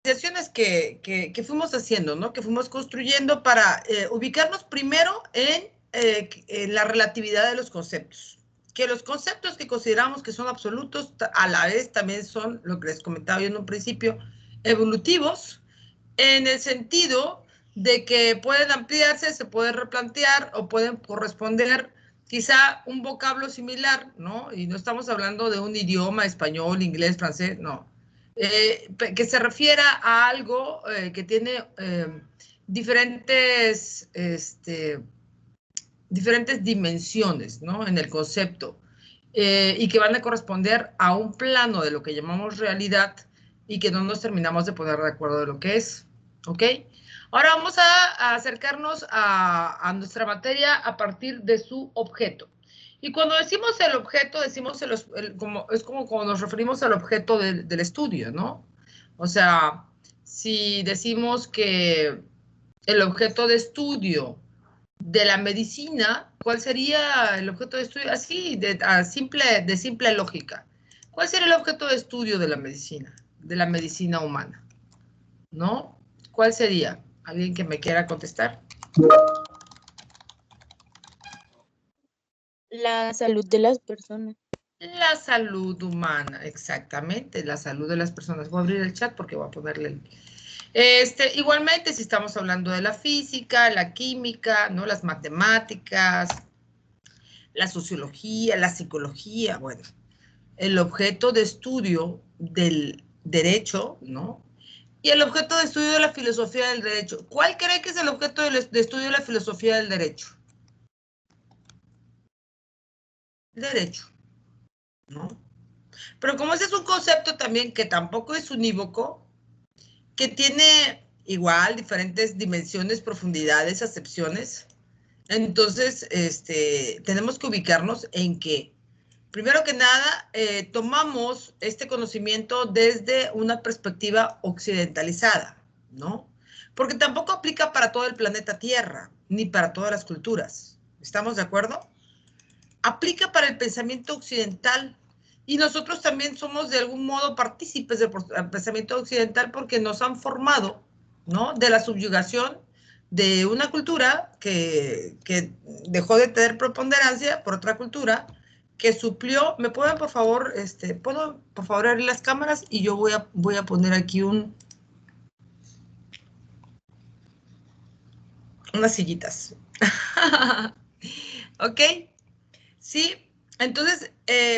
apreciaciones que fuimos haciendo, ¿no? Que fuimos construyendo para ubicarnos primero en la relatividad de los conceptos. Que los conceptos que consideramos que son absolutos, a la vez también son, lo que les comentaba yo en un principio, evolutivos, en el sentido de que pueden ampliarse, se pueden replantear o pueden corresponder quizá un vocablo similar, ¿no? Y no estamos hablando de un idioma, español, inglés, francés, no. Que se refiera a algo que tiene diferentes, diferentes dimensiones, ¿no? En el concepto. Y que van a corresponder a un plano de lo que llamamos realidad y que no nos terminamos de poner de acuerdo de lo que es. ¿Ok? Ahora vamos a acercarnos a nuestra materia a partir de su objeto. Y cuando decimos el objeto, decimos es como cuando nos referimos al objeto del estudio, ¿no? O sea, si decimos que el objeto de estudio de la medicina, ¿cuál sería el objeto de estudio? Así, de simple lógica. ¿Cuál sería el objeto de estudio de la medicina humana? ¿No? ¿Cuál sería? ¿Alguien que me quiera contestar? La salud de las personas. La salud humana, exactamente, la salud de las personas. Voy a abrir el chat porque voy a ponerle el... igualmente, si estamos hablando de la física, la química, ¿no? Las matemáticas, la sociología, la psicología, bueno, el objeto de estudio del derecho, ¿no? Y el objeto de estudio de la filosofía del derecho. ¿Cuál cree que es el objeto de estudio de la filosofía del derecho? Derecho, ¿no? Pero como ese es un concepto también que tampoco es unívoco, que tiene igual diferentes dimensiones, profundidades, acepciones, entonces tenemos que ubicarnos en que, primero que nada, tomamos este conocimiento desde una perspectiva occidentalizada, ¿no? Porque tampoco aplica para todo el planeta Tierra, ni para todas las culturas. ¿Estamos de acuerdo? Aplica para el pensamiento occidental. Y nosotros también somos de algún modo partícipes del pensamiento occidental porque nos han formado, ¿no? De la subyugación de una cultura que dejó de tener preponderancia por otra cultura que suplió. ¿Me pueden, por favor, puedo, por favor, abrir las cámaras? Y yo voy a poner aquí unas sillitas. ¿Ok? Sí, entonces,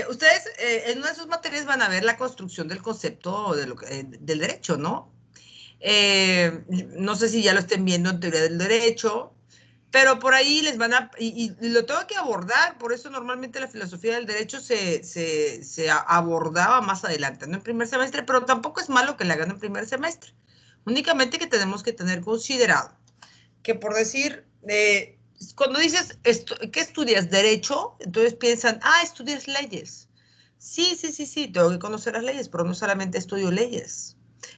ustedes en una de sus materias van a ver la construcción del concepto del derecho, ¿no? No sé si ya lo estén viendo en teoría del derecho, pero por ahí les van a, y lo tengo que abordar, por eso normalmente la filosofía del derecho se abordaba más adelante, no en primer semestre, pero tampoco es malo que la hagan en primer semestre. Únicamente que tenemos que tener considerado que por decir, cuando dices, ¿qué estudias? ¿Derecho? Entonces piensan, estudias leyes. Sí, sí, sí, sí, tengo que conocer las leyes, pero no solamente estudio leyes.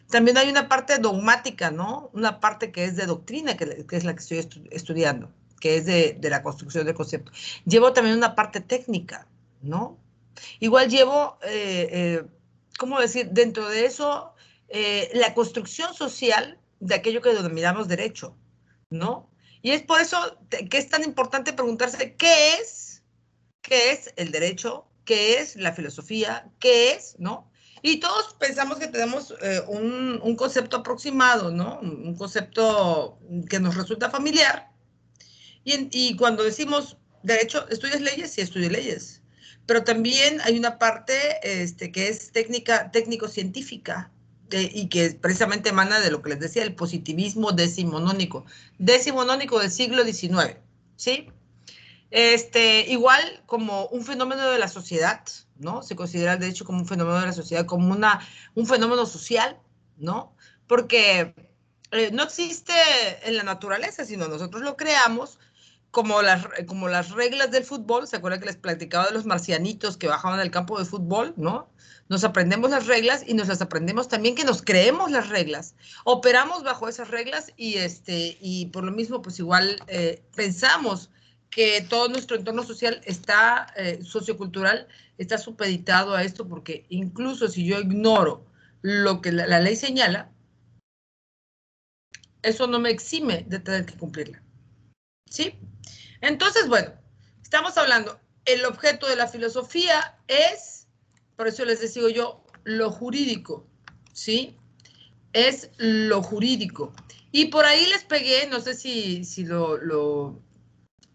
También hay una parte dogmática, ¿no? Una parte que es de doctrina, que es la que estoy estudiando, que es de la construcción del concepto. Llevo también una parte técnica, ¿no? Igual llevo, ¿cómo decir? Dentro de eso, la construcción social de aquello que denominamos derecho, ¿no? Y es por eso que es tan importante preguntarse qué es el derecho, qué es la filosofía, qué es, ¿no? Y todos pensamos que tenemos un concepto aproximado, ¿no? Un concepto que nos resulta familiar. Y cuando decimos derecho, ¿estudias leyes? Sí, estudio leyes. Pero también hay una parte que es técnico-científica, y que precisamente emana de lo que les decía, el positivismo decimonónico del siglo XIX, ¿sí? Igual como un fenómeno de la sociedad, ¿no? Se considera el derecho como un fenómeno de la sociedad, como un fenómeno social, ¿no? Porque no existe en la naturaleza, sino nosotros lo creamos como las reglas del fútbol. ¿Se acuerdan que les platicaba de los marcianitos que bajaban al campo de fútbol, ¿no? Nos aprendemos las reglas y nos las aprendemos también que nos creemos las reglas. Operamos bajo esas reglas y por lo mismo, pues igual pensamos que todo nuestro entorno social está, sociocultural, está supeditado a esto, porque incluso si yo ignoro lo que la ley señala, eso no me exime de tener que cumplirla. ¿Sí? Entonces, bueno, estamos hablando, el objeto de la filosofía es, por eso les digo yo, lo jurídico, ¿sí? Es lo jurídico. Y por ahí les pegué, no sé si lo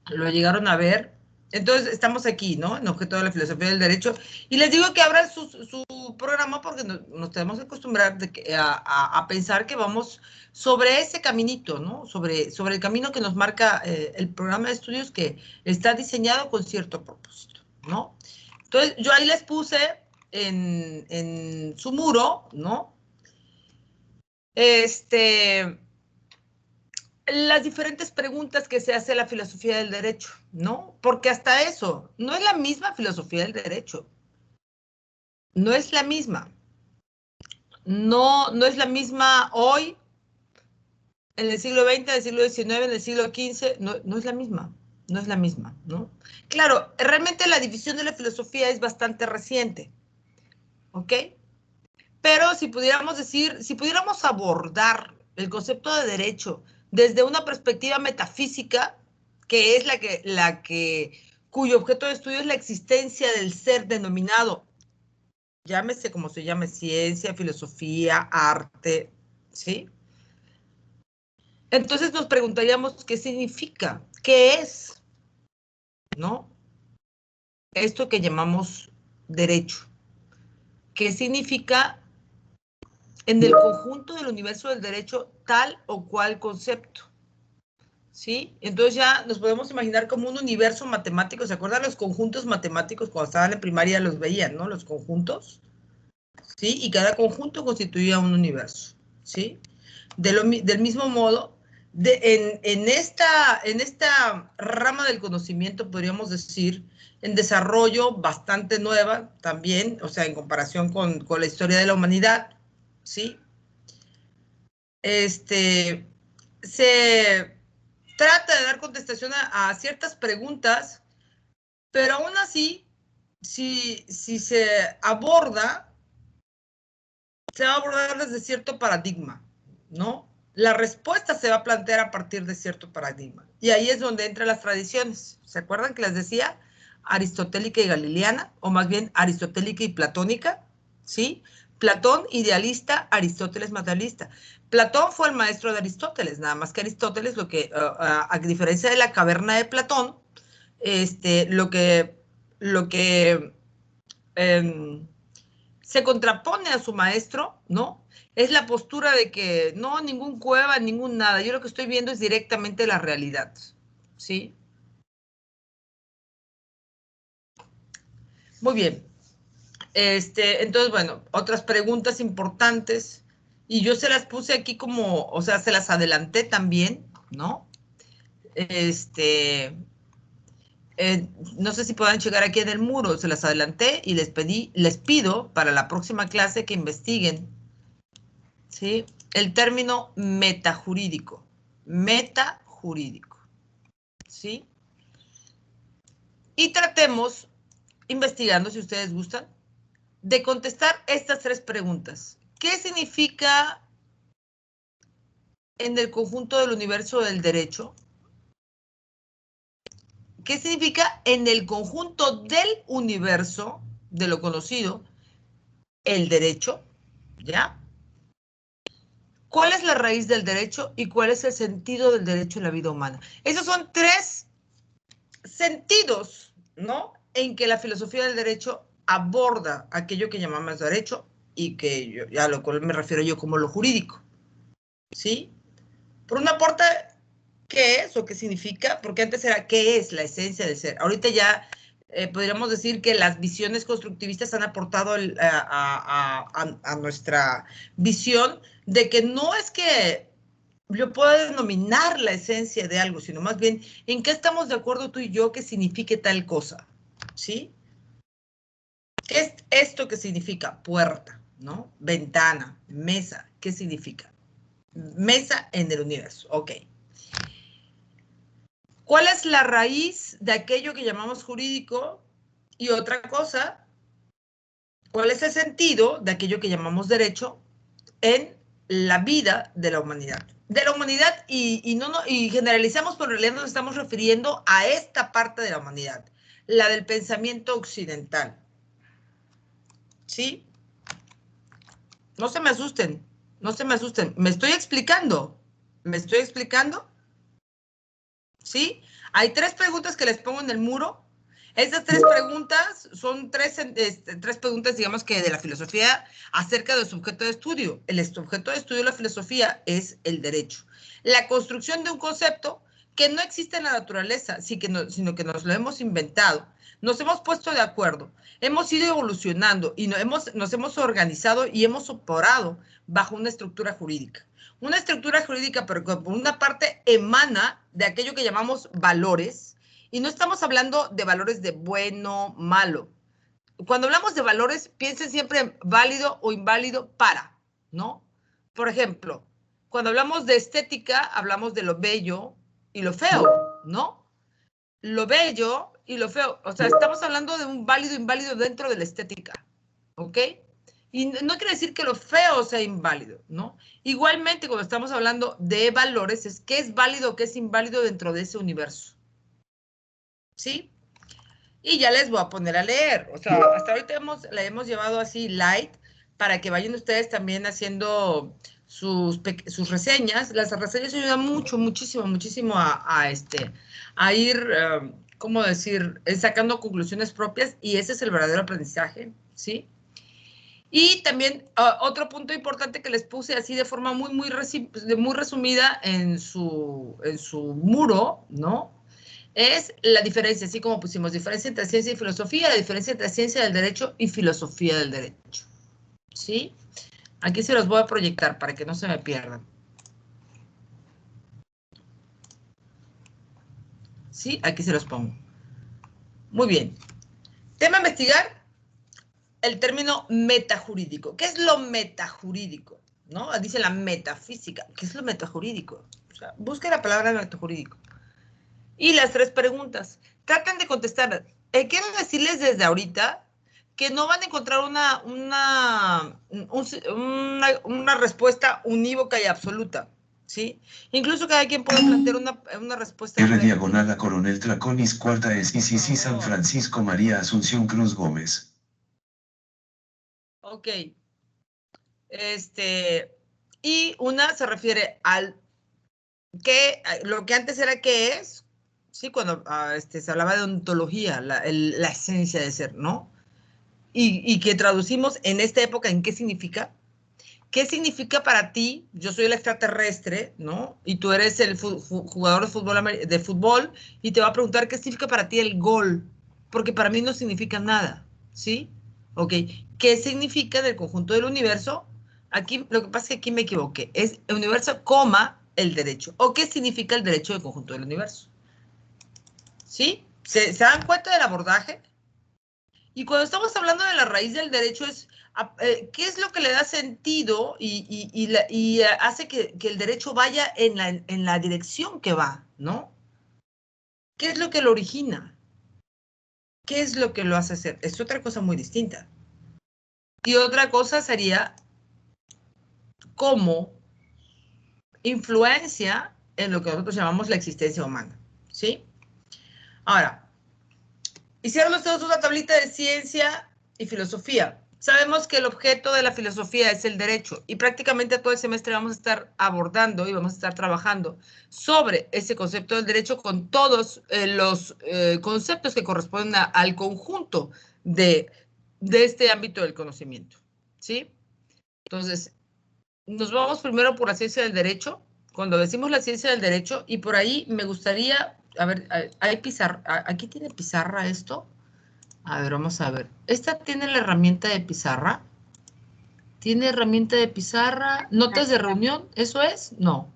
llegaron a ver. Entonces, estamos aquí, ¿no? En objeto de la filosofía del derecho. Y les digo que abran su programa porque nos tenemos que acostumbrar a pensar que vamos sobre ese caminito, ¿no? Sobre el camino que nos marca el programa de estudios que está diseñado con cierto propósito, ¿no? Entonces, yo ahí les puse en su muro, ¿no? Las diferentes preguntas que se hace la filosofía del derecho, ¿no? Porque hasta eso, no es la misma filosofía del derecho. No es la misma. No es la misma hoy, en el siglo XX, en el siglo XIX, en el siglo XV, no es la misma. No es la misma, ¿no? Claro, realmente la división de la filosofía es bastante reciente, ¿ok? Pero si pudiéramos decir, si pudiéramos abordar el concepto de derecho desde una perspectiva metafísica, que es cuyo objeto de estudio es la existencia del ser denominado, llámese como se llame, ciencia, filosofía, arte, ¿sí? Entonces nos preguntaríamos qué significa, qué es, ¿no? Esto que llamamos derecho. ¿Qué significa en el conjunto del universo del derecho tal o cual concepto? ¿Sí? Entonces ya nos podemos imaginar como un universo matemático. ¿Se acuerdan los conjuntos matemáticos cuando estaban en primaria los veían, ¿no? Los conjuntos, ¿sí? Y cada conjunto constituía un universo, ¿sí? Del mismo modo, en esta rama del conocimiento, podríamos decir, en desarrollo bastante nueva también, o sea, en comparación con la historia de la humanidad, ¿sí? Se trata de dar contestación a ciertas preguntas, pero aún así, si se aborda, se va a abordar desde cierto paradigma, ¿no? La respuesta se va a plantear a partir de cierto paradigma. Y ahí es donde entran las tradiciones. ¿Se acuerdan que les decía? Aristotélica y galileana, o más bien aristotélica y platónica, ¿sí? Platón idealista, Aristóteles materialista. Platón fue el maestro de Aristóteles, nada más que Aristóteles, a diferencia de la caverna de Platón, lo que eh, se contrapone a su maestro, ¿no? Es la postura de que no, ningún cueva, ningún nada. Yo lo que estoy viendo es directamente la realidad, ¿sí? Muy bien. Entonces, bueno, otras preguntas importantes. Y yo se las puse aquí como, o sea, se las adelanté también, ¿no? Este, no sé si puedan llegar aquí en el muro, se las adelanté y les pido para la próxima clase que investiguen, ¿sí? El término metajurídico. Metajurídico, ¿sí? Y tratemos, investigando, si ustedes gustan, de contestar estas tres preguntas. ¿Qué significa en el conjunto del universo del derecho? ¿Qué significa en el conjunto del universo de lo conocido el derecho? ¿Ya? ¿Cuál es la raíz del derecho y cuál es el sentido del derecho en la vida humana? Esos son tres sentidos, ¿no? En que la filosofía del derecho aborda aquello que llamamos derecho y que yo, a lo cual me refiero yo como lo jurídico, ¿sí? Por una parte, ¿qué es o qué significa? Porque antes era ¿qué es la esencia del ser? Ahorita ya podríamos decir que las visiones constructivistas han aportado a nuestra visión de que no es que yo puedo denominar la esencia de algo, sino más bien en qué estamos de acuerdo tú y yo que signifique tal cosa, ¿sí? ¿Qué es esto que significa? Puerta, ¿no? Ventana, mesa, ¿qué significa? Mesa en el universo, ok. ¿Cuál es la raíz de aquello que llamamos jurídico? Y otra cosa, ¿cuál es el sentido de aquello que llamamos derecho en la vida de la humanidad? de la humanidad y generalizamos, pero en realidad nos estamos refiriendo a esta parte de la humanidad, la del pensamiento occidental. ¿Sí? No se me asusten, no se me asusten. ¿Me estoy explicando? ¿Me estoy explicando? ¿Sí? Hay 3 preguntas que les pongo en el muro. Estas 3 preguntas son 3 preguntas, digamos que de la filosofía acerca de su objeto de estudio. El objeto de estudio de la filosofía es el derecho. La construcción de un concepto que no existe en la naturaleza, sino que nos lo hemos inventado. Nos hemos puesto de acuerdo, hemos ido evolucionando y nos hemos organizado y hemos operado bajo una estructura jurídica. Una estructura jurídica, pero que por una parte emana de aquello que llamamos valores, y no estamos hablando de valores de bueno, malo. Cuando hablamos de valores, piensen siempre en válido o inválido para, ¿no? Por ejemplo, cuando hablamos de estética, hablamos de lo bello y lo feo, ¿no? Lo bello y lo feo. O sea, estamos hablando de un válido e inválido dentro de la estética, ¿ok? Y no quiere decir que lo feo sea inválido, ¿no? Igualmente, cuando estamos hablando de valores, es qué es válido o qué es inválido dentro de ese universo, ¿sí? Y ya les voy a poner a leer. O sea, hasta ahorita la hemos llevado así light para que vayan ustedes también haciendo sus reseñas. Las reseñas ayudan mucho, muchísimo, muchísimo a ir, ¿cómo decir?, sacando conclusiones propias, y ese es el verdadero aprendizaje, ¿sí? Y también otro punto importante que les puse así de forma muy resumida en su muro, ¿no? Es la diferencia, así como pusimos diferencia entre ciencia y filosofía, la diferencia entre ciencia del derecho y filosofía del derecho, ¿sí? Aquí se los voy a proyectar para que no se me pierdan. ¿Sí? Aquí se los pongo. Muy bien. Tema a investigar, el término metajurídico. ¿Qué es lo metajurídico? ¿No? Dice la metafísica. ¿Qué es lo metajurídico? O sea, busque la palabra metajurídico. Y las 3 preguntas. Traten de contestar. Quiero decirles desde ahorita que no van a encontrar una respuesta unívoca y absoluta, ¿sí? Incluso cada quien puede plantear una respuesta R diferente. diagonal a Coronel Traconis, cuarta es ICC San Francisco María Asunción Cruz Gómez. Ok. Y una se refiere al lo que antes era qué es, ¿sí? Cuando se hablaba de ontología, la esencia de ser, ¿no? Y que traducimos en esta época en qué significa. ¿Qué significa para ti? Yo soy el extraterrestre, ¿no? Y tú eres el jugador de fútbol y te va a preguntar qué significa para ti el gol, porque para mí no significa nada, ¿sí? Ok, ¿qué significa del conjunto del universo? Aquí, lo que pasa es que aquí me equivoqué, es el universo, coma, el derecho. ¿O qué significa el derecho del conjunto del universo? ¿Sí? ¿Se dan cuenta del abordaje? Y cuando estamos hablando de la raíz del derecho es qué es lo que le da sentido y hace que el derecho vaya en la dirección que va, ¿no? ¿Qué es lo que lo origina? ¿Qué es lo que lo hace ser? Es otra cosa muy distinta. Y otra cosa sería cómo influencia en lo que nosotros llamamos la existencia humana, ¿sí? Ahora, hicieron ustedes una tablita de ciencia y filosofía. Sabemos que el objeto de la filosofía es el derecho y prácticamente todo el semestre vamos a estar abordando y vamos a estar trabajando sobre ese concepto del derecho con todos los conceptos que corresponden al conjunto de este ámbito del conocimiento, ¿sí? Entonces, nos vamos primero por la ciencia del derecho. Cuando decimos la ciencia del derecho, y por ahí me gustaría, a ver, hay pizarra, aquí tiene pizarra esto. A ver, vamos a ver. ¿Esta tiene la herramienta de pizarra? ¿Tiene herramienta de pizarra? ¿Notas de reunión? ¿Eso es? No.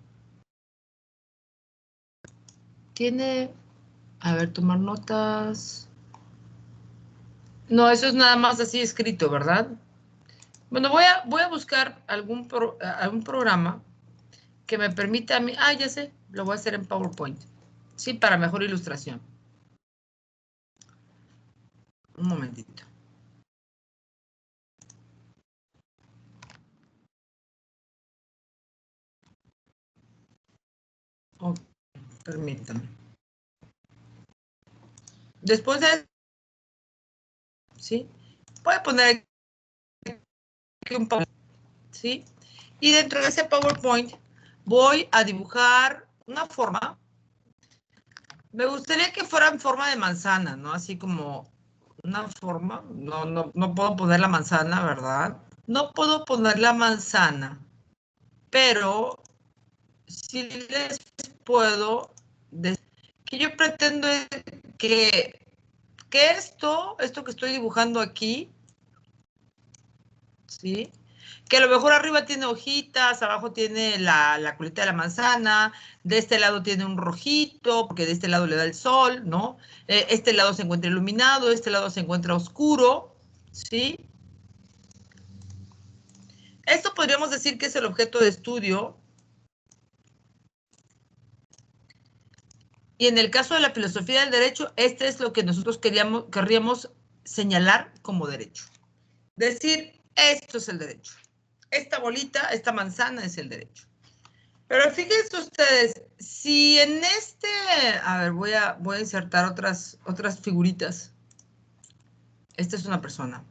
Tiene, a ver, tomar notas. No, eso es nada más así escrito, ¿verdad? Bueno, voy a buscar algún programa que me permita a mí. Ah, ya sé, lo voy a hacer en PowerPoint. Sí, para mejor ilustración. Un momentito. Ok, permítame. Después de... ¿Sí? Voy a poner aquí un PowerPoint, ¿sí? Y dentro de ese PowerPoint voy a dibujar una forma. Me gustaría que fuera en forma de manzana, ¿no? Así como una forma. No puedo poner la manzana, ¿verdad? No puedo poner la manzana, pero sí les puedo decir que yo pretendo que esto que estoy dibujando aquí, ¿sí? Que a lo mejor arriba tiene hojitas, abajo tiene la colita de la manzana, de este lado tiene un rojito, porque de este lado le da el sol, ¿no? Este lado se encuentra iluminado, este lado se encuentra oscuro, ¿sí? Esto podríamos decir que es el objeto de estudio. Y en el caso de la filosofía del derecho, este es lo que nosotros querríamos señalar como derecho. Decir, esto es el derecho. Esta bolita, esta manzana es el derecho. Pero fíjense ustedes, si en este, a ver, voy a insertar otras figuritas. Esta es una persona.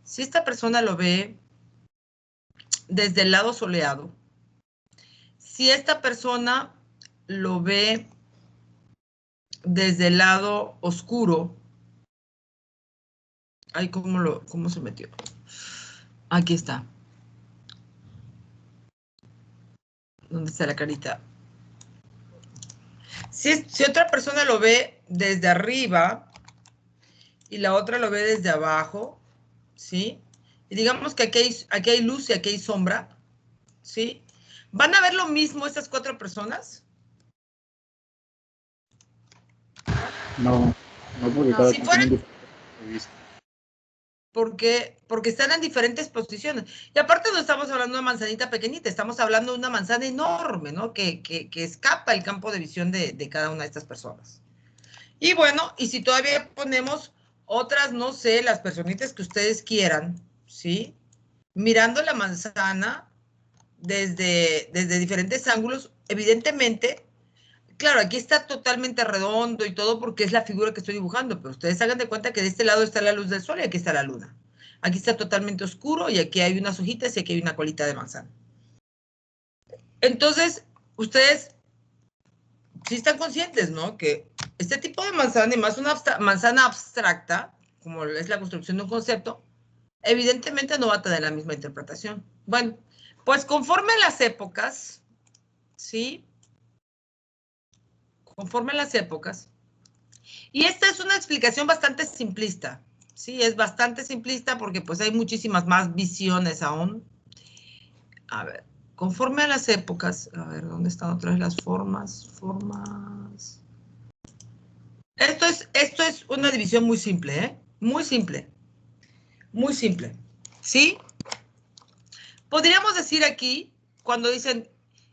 Si esta persona lo ve desde el lado soleado, si esta persona lo ve desde el lado oscuro, ay, ¿cómo se metió? Aquí está. ¿Dónde está la carita? Si otra persona lo ve desde arriba y la otra lo ve desde abajo, ¿sí? Y digamos que aquí hay luz y aquí hay sombra, ¿sí? ¿Van a ver lo mismo estas cuatro personas? No, no porque cada Si quien fueran, tiene un diferente punto de vista. porque están en diferentes posiciones. Y aparte no estamos hablando de una manzanita pequeñita, estamos hablando de una manzana enorme, ¿no? Que escapa el campo de visión de cada una de estas personas. Y bueno, y si todavía ponemos otras, no sé, las personitas que ustedes quieran, ¿sí? Mirando la manzana desde diferentes ángulos, evidentemente, claro, aquí está totalmente redondo y todo porque es la figura que estoy dibujando, pero ustedes hagan de cuenta que de este lado está la luz del sol y aquí está la luna. Aquí está totalmente oscuro y aquí hay unas hojitas y aquí hay una colita de manzana. Entonces, ustedes sí están conscientes, ¿no? Que este tipo de manzana, y más una manzana abstracta, como es la construcción de un concepto, evidentemente no va a tener la misma interpretación. Bueno, pues conforme las épocas, ¿sí? Conforme las épocas, y esta es una explicación bastante simplista, ¿sí? Es bastante simplista porque pues hay muchísimas más visiones aún. A ver, conforme a las épocas, a ver, ¿dónde están otra vez las formas? Formas. Esto es una división muy simple, ¿eh? Muy simple. Muy simple. ¿Sí? Podríamos decir aquí, cuando dicen,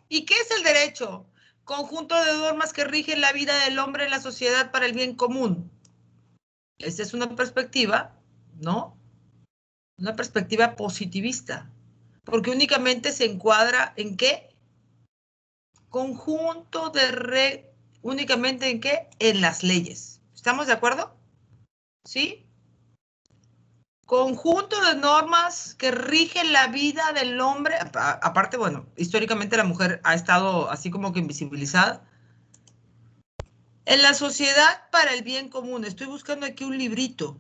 ¿y qué es el derecho? Conjunto de normas que rigen la vida del hombre en la sociedad para el bien común. Esta es una perspectiva, ¿no? Una perspectiva positivista. Porque únicamente se encuadra en qué? Conjunto de únicamente en qué? En las leyes. ¿Estamos de acuerdo? ¿Sí? Conjunto de normas que rigen la vida del hombre. Aparte, bueno, históricamente la mujer ha estado así como que invisibilizada. En la sociedad para el bien común. Estoy buscando aquí un librito.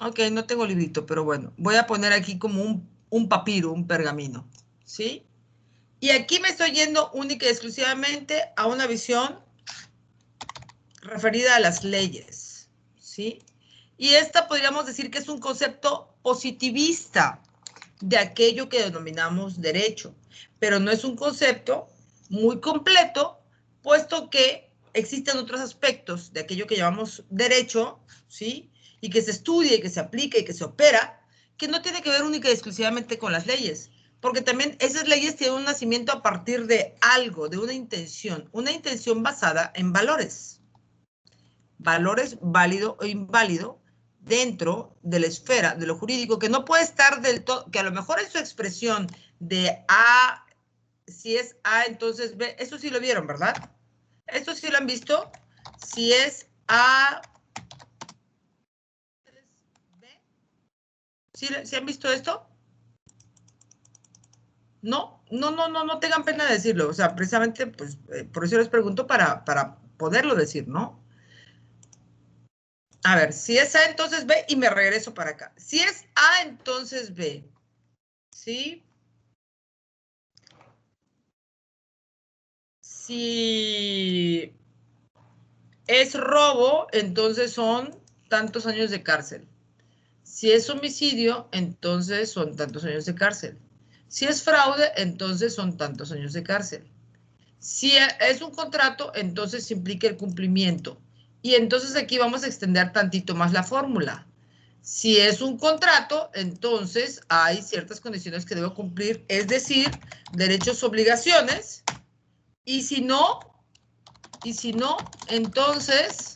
Ok, no tengo librito, pero bueno, voy a poner aquí como un papiro, un pergamino. ¿Sí? Y aquí me estoy yendo única y exclusivamente a una visión referida a las leyes. ¿Sí? Y esta podríamos decir que es un concepto positivista de aquello que denominamos derecho, pero no es un concepto muy completo, puesto que existen otros aspectos de aquello que llamamos derecho, ¿sí? Y que se estudia y que se aplica y que se opera, que no tiene que ver única y exclusivamente con las leyes, porque también esas leyes tienen un nacimiento a partir de algo, de una intención basada en valores. Valores válido o inválido dentro de la esfera de lo jurídico, que no puede estar del todo, que a lo mejor en su expresión de A A, entonces B. Eso sí lo vieron, ¿verdad? Esto sí lo han visto. Si es A, B. ¿Sí han visto esto? No tengan pena de decirlo. O sea, precisamente, pues, por eso les pregunto para poderlo decir, ¿no? A ver, si es A, entonces B, y me regreso para acá. Si es A, entonces B. ¿Sí? Si es robo, entonces son tantos años de cárcel. Si es homicidio, entonces son tantos años de cárcel. Si es fraude, entonces son tantos años de cárcel. Si es un contrato, entonces implica el cumplimiento. Y entonces aquí vamos a extender tantito más la fórmula. Si es un contrato, entonces hay ciertas condiciones que debo cumplir, es decir, derechos, obligaciones. Y si no, entonces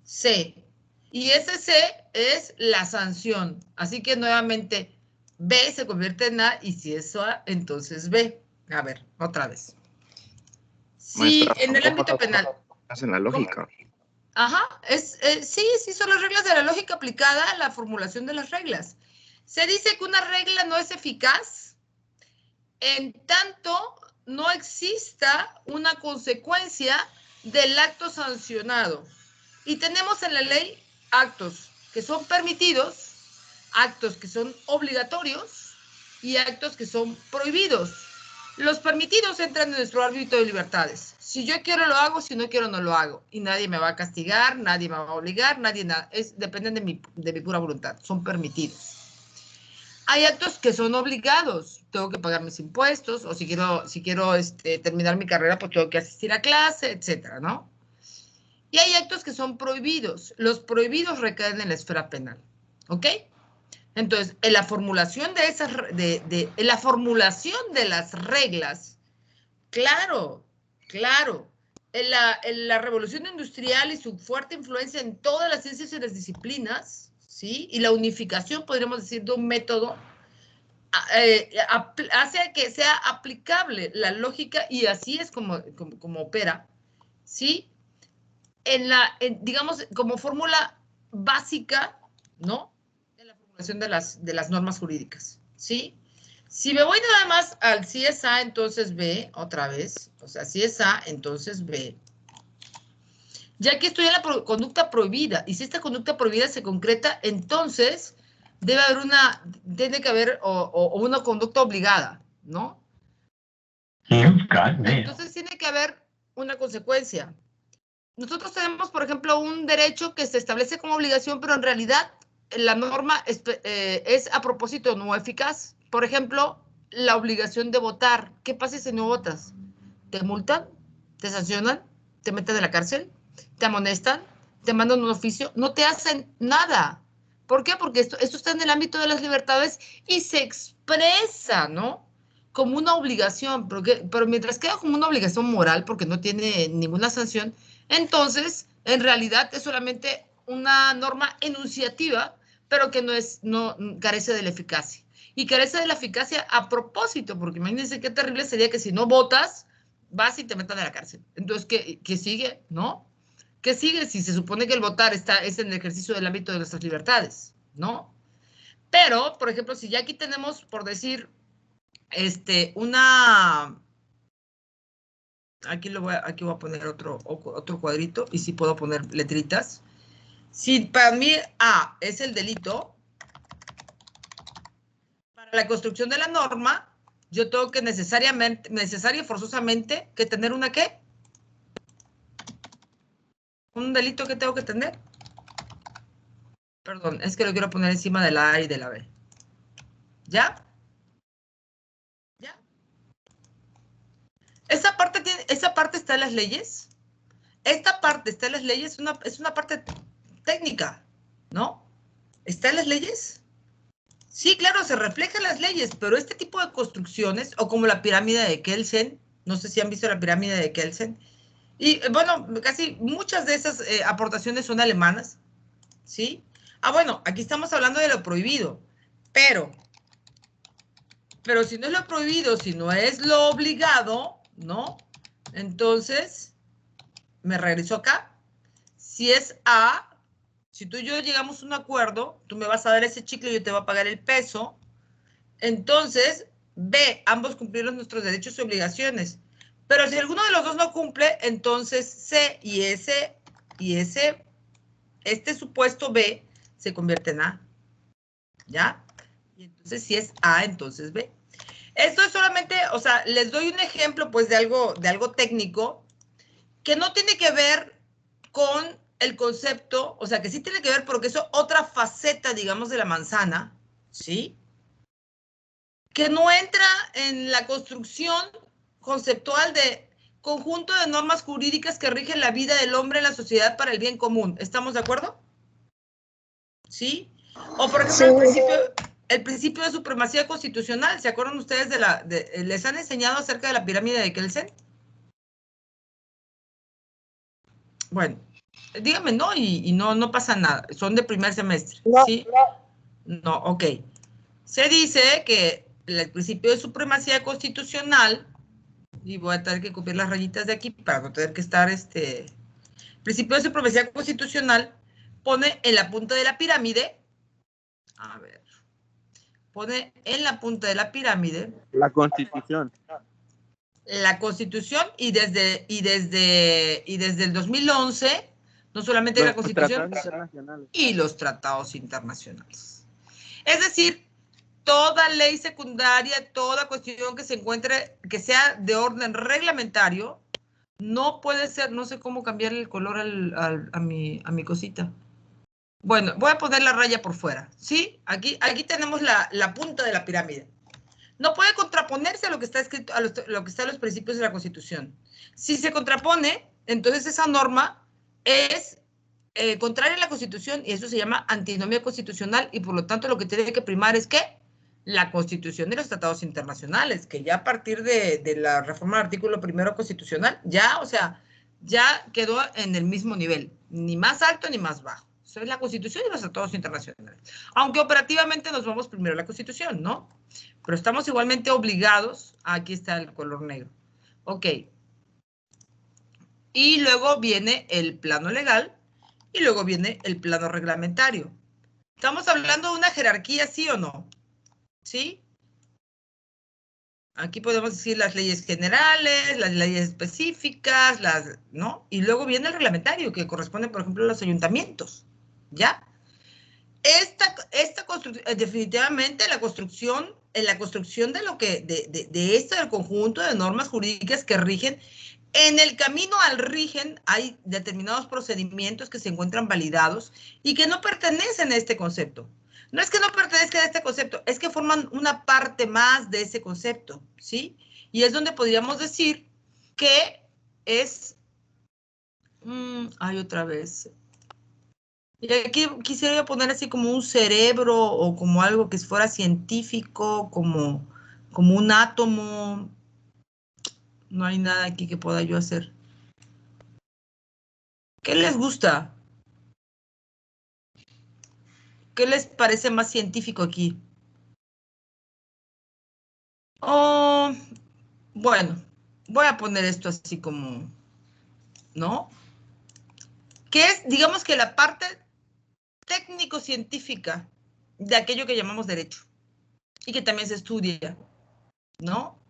C. Y ese C es la sanción. Así que nuevamente B se convierte en A y si es A, entonces B. A ver, otra vez. Si Maestra, en el ámbito penal. hacen la lógica. Ajá, sí, son las reglas de la lógica aplicada a la formulación de las reglas. Se dice que una regla no es eficaz en tanto no exista una consecuencia del acto sancionado. Y tenemos en la ley actos que son permitidos, actos que son obligatorios y actos que son prohibidos. Los permitidos entran en nuestro ámbito de libertades. Si yo quiero lo hago, si no quiero no lo hago. Y nadie me va a castigar, nadie me va a obligar, dependen de mi pura voluntad. Son permitidos. Hay actos que son obligados. Tengo que pagar mis impuestos, o si quiero terminar mi carrera, pues tengo que asistir a clase, etcétera, ¿no? Y hay actos que son prohibidos. Los prohibidos recaen en la esfera penal. ¿Ok? Entonces, en la formulación de la formulación de las reglas, claro, en la revolución industrial y su fuerte influencia en todas las ciencias y las disciplinas, ¿sí? Y la unificación, podríamos decir, de un método, hace que sea aplicable la lógica y así es como opera, ¿sí? Digamos, como fórmula básica, ¿no? De las normas jurídicas, ¿sí? Si me voy nada más al si es A, entonces B, otra vez, o sea, si es A, entonces B. Ya que estoy en la conducta prohibida, y si esta conducta prohibida se concreta, entonces tiene que haber una conducta obligada, ¿no? Entonces tiene que haber una consecuencia. Nosotros tenemos, por ejemplo, un derecho que se establece como obligación, pero en realidad la norma es a propósito no eficaz. Por ejemplo, la obligación de votar. ¿Qué pasa si no votas? ¿Te multan? ¿Te sancionan? ¿Te meten en la cárcel? ¿Te amonestan? ¿Te mandan un oficio? No te hacen nada. ¿Por qué? Porque esto está en el ámbito de las libertades y se expresa, ¿no? Como una obligación, pero mientras queda como una obligación moral, porque no tiene ninguna sanción, entonces, en realidad es solamente una norma enunciativa, pero que no carece de la eficacia. Y carece de la eficacia a propósito, porque imagínense qué terrible sería que si no votas, vas y te metan a la cárcel. Entonces, ¿qué sigue? ¿No? ¿Qué sigue si se supone que el votar es en el ejercicio del ámbito de nuestras libertades? ¿No? Pero, por ejemplo, si ya aquí tenemos, por decir, aquí voy a poner otro cuadrito y si puedo poner letritas. Si para mí A es el delito, para la construcción de la norma, yo tengo que necesaria y forzosamente que tener una ¿qué? Un delito que tengo que tener. Perdón, es que lo quiero poner encima de la A y de la B. ¿Ya? ¿Ya? Esa parte está en las leyes. Esta parte está en las leyes, es una parte técnica, ¿no? ¿Está en las leyes? Sí, claro, se refleja en las leyes, pero este tipo de construcciones, o como la pirámide de Kelsen, no sé si han visto la pirámide de Kelsen, y bueno, casi muchas de esas aportaciones son alemanas, ¿sí? Bueno, aquí estamos hablando de lo prohibido, pero Pero si no es lo prohibido, si no es lo obligado, ¿no? Entonces, me regreso acá. Si es A, si tú y yo llegamos a un acuerdo, tú me vas a dar ese chicle y yo te voy a pagar el peso. Entonces, B, ambos cumplieron nuestros derechos y obligaciones. Pero si alguno de los dos no cumple, entonces C y este supuesto B se convierte en A. ¿Ya? Y entonces si es A, entonces B. Esto es solamente, o sea, les doy un ejemplo pues de algo técnico que no tiene que ver con el concepto, o sea, que sí tiene que ver porque es otra faceta, digamos, de la manzana, ¿sí? Que no entra en la construcción conceptual de conjunto de normas jurídicas que rigen la vida del hombre en la sociedad para el bien común. ¿Estamos de acuerdo? ¿Sí? O, por ejemplo, el principio de supremacía constitucional. ¿Se acuerdan ustedes les han enseñado acerca de la pirámide de Kelsen? Bueno, díganme no y no pasa nada. Son de primer semestre, ¿sí? No, ok. Se dice que el principio de supremacía constitucional, y voy a tener que copiar las rayitas de aquí para no tener que estar, principio de supremacía constitucional pone en la punta de la pirámide, a ver, pone en la punta de la pirámide La Constitución. la Constitución y desde el 2011, no solamente la Constitución, y los tratados internacionales. Es decir, toda ley secundaria, toda cuestión que se encuentre, que sea de orden reglamentario, no puede ser, no sé cómo cambiarle el color a mi cosita. Bueno, voy a poner la raya por fuera, ¿sí? Aquí tenemos la punta de la pirámide. No puede contraponerse a lo que está escrito, a lo que está en los principios de la Constitución. Si se contrapone, entonces esa norma es contraria a la Constitución y eso se llama antinomia constitucional y por lo tanto lo que tiene que primar es ¿qué? La Constitución y los tratados internacionales, que ya a partir de la reforma del artículo primero constitucional, ya, o sea, ya quedó en el mismo nivel, ni más alto ni más bajo. Eso es la Constitución y los tratados internacionales. Aunque operativamente nos vamos primero a la Constitución, ¿no? Pero estamos igualmente obligados, aquí está el color negro. Ok. Y luego viene el plano legal y luego viene el plano reglamentario. ¿Estamos hablando de una jerarquía, sí o no? ¿Sí? Aquí podemos decir las leyes generales, las leyes específicas, ¿no? Y luego viene el reglamentario, que corresponde, por ejemplo, a los ayuntamientos, ¿ya? Esta construcción, definitivamente en la construcción de lo que, de esto del conjunto de normas jurídicas que rigen, en el camino al rigen hay determinados procedimientos que se encuentran validados y que no pertenecen a este concepto. No es que no pertenezcan a este concepto, es que forman una parte más de ese concepto, ¿sí? Y es donde podríamos decir que es... ay, otra vez... Y aquí quisiera poner así como un cerebro o como algo que fuera científico, como un átomo. No hay nada aquí que pueda yo hacer. ¿Qué les gusta? ¿Qué les parece más científico aquí? Oh, bueno, voy a poner esto así como, ¿no? Que es, digamos que la parte técnico-científica de aquello que llamamos derecho y que también se estudia, ¿no?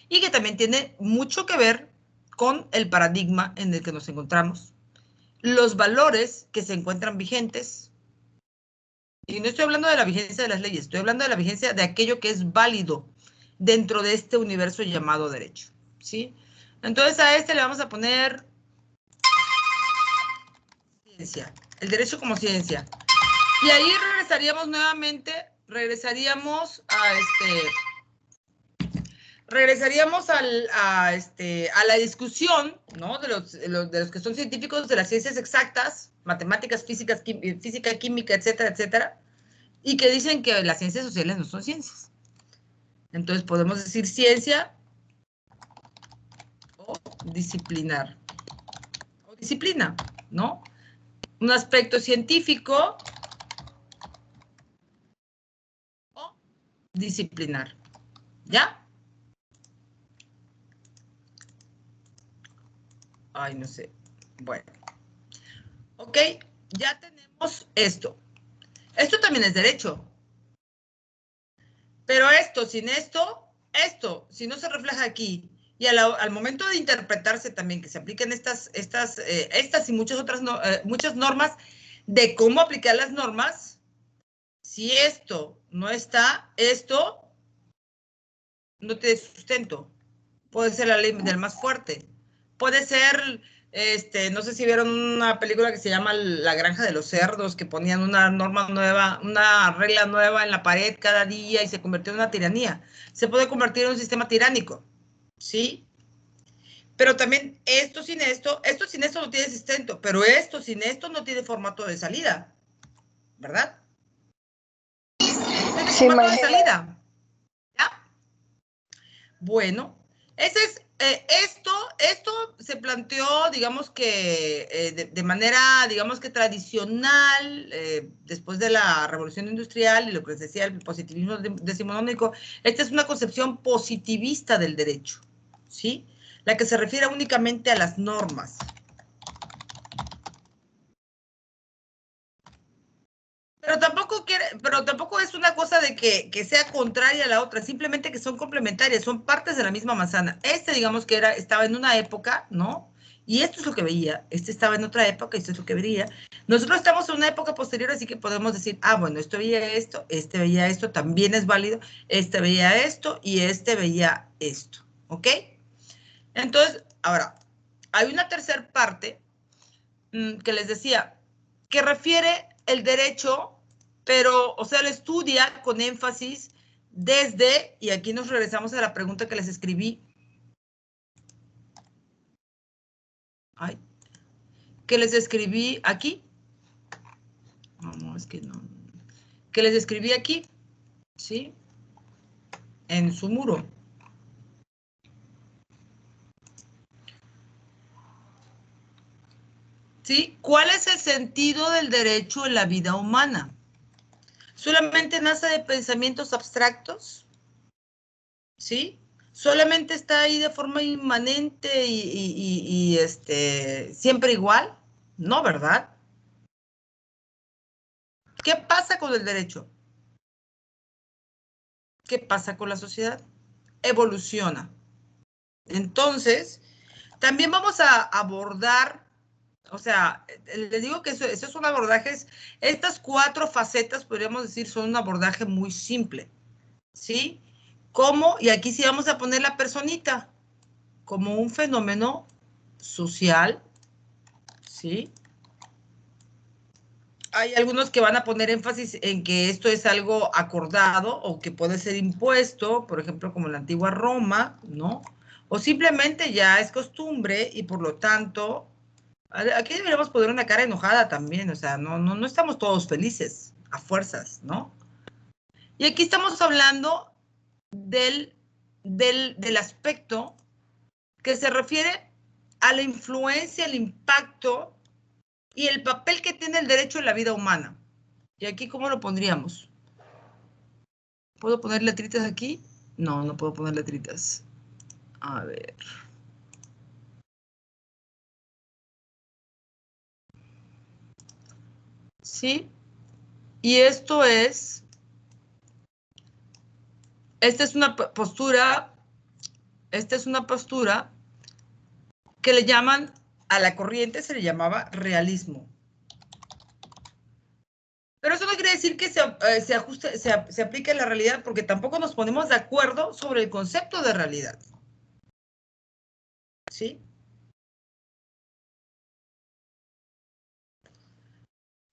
Y que también tiene mucho que ver con el paradigma en el que nos encontramos, los valores que se encuentran vigentes, y no estoy hablando de la vigencia de las leyes, estoy hablando de la vigencia de aquello que es válido dentro de este universo llamado derecho, ¿sí? Entonces a este le vamos a poner ciencia, el derecho como ciencia. Y ahí regresaríamos nuevamente, regresaríamos a la discusión, ¿no? de los que son científicos de las ciencias exactas, matemáticas, física, química, etcétera, etcétera, y que dicen que las ciencias sociales no son ciencias. Entonces podemos decir ciencia o disciplinar, o disciplina, ¿no? Un aspecto científico o disciplinar. ¿Ya? Ay, no sé. Bueno. Ok, ya tenemos esto. Esto también es derecho. Pero esto, sin esto, si no se refleja aquí, y al momento de interpretarse también, que se apliquen estas y muchas otras muchas normas de cómo aplicar las normas, si esto no está, esto no tiene sustento. Puede ser la ley del más fuerte. Puede ser, no sé si vieron una película que se llama La Granja de los Cerdos, que ponían una norma nueva, una regla nueva en la pared cada día y se convirtió en una tiranía. Se puede convertir en un sistema tiránico, ¿sí? Pero también esto sin esto no tiene sustento, pero esto sin esto no tiene formato de salida, ¿verdad? No tiene Sí, formato de maestra. salida. ¿Ya? Bueno, ese es, esto se planteó, digamos que de manera, digamos que tradicional, después de la Revolución Industrial y lo que les decía el positivismo decimonónico. Esta es una concepción positivista del derecho, ¿sí? La que se refiere únicamente a las normas. Pero tampoco es una cosa de que sea contraria a la otra, simplemente que son complementarias, son partes de la misma manzana. Digamos que estaba en una época, ¿no? Y esto es lo que veía, estaba en otra época y esto es lo que veía. Nosotros estamos en una época posterior, así que podemos decir, ah, bueno, esto veía esto, este veía esto, también es válido, este veía esto y este veía esto, ¿ok? Entonces, ahora, hay una tercera parte que les decía, que refiere el derecho, pero, o sea, lo estudia con énfasis desde, y aquí nos regresamos a la pregunta que les escribí. Ay, que les escribí aquí. No, es que no. Que les escribí aquí, ¿sí? En su muro. ¿Sí? ¿Cuál es el sentido del derecho en la vida humana? ¿Solamente nace de pensamientos abstractos? ¿Sí? ¿Solamente está ahí de forma inmanente y siempre igual? No, ¿verdad? ¿Qué pasa con el derecho? ¿Qué pasa con la sociedad? Evoluciona. Entonces, también vamos a abordar, o sea, les digo que eso es un abordaje, estas 4 facetas, podríamos decir, son un abordaje muy simple, ¿sí? ¿Cómo? Y aquí sí vamos a poner la personita, como un fenómeno social, ¿sí? Hay algunos que van a poner énfasis en que esto es algo acordado o que puede ser impuesto, por ejemplo, como en la antigua Roma, ¿no? O simplemente ya es costumbre y por lo tanto, aquí deberíamos poner una cara enojada también, o sea, no estamos todos felices a fuerzas, ¿no? Y aquí estamos hablando del aspecto que se refiere a la influencia, el impacto y el papel que tiene el derecho en la vida humana. ¿Y aquí cómo lo pondríamos? ¿Puedo poner letritas aquí? No, no puedo poner letritas. A ver. ¿Sí? Y esta es una postura, que le llaman, a la corriente se le llamaba realismo. Pero eso no quiere decir que se aplique a la realidad, porque tampoco nos ponemos de acuerdo sobre el concepto de realidad. ¿Sí?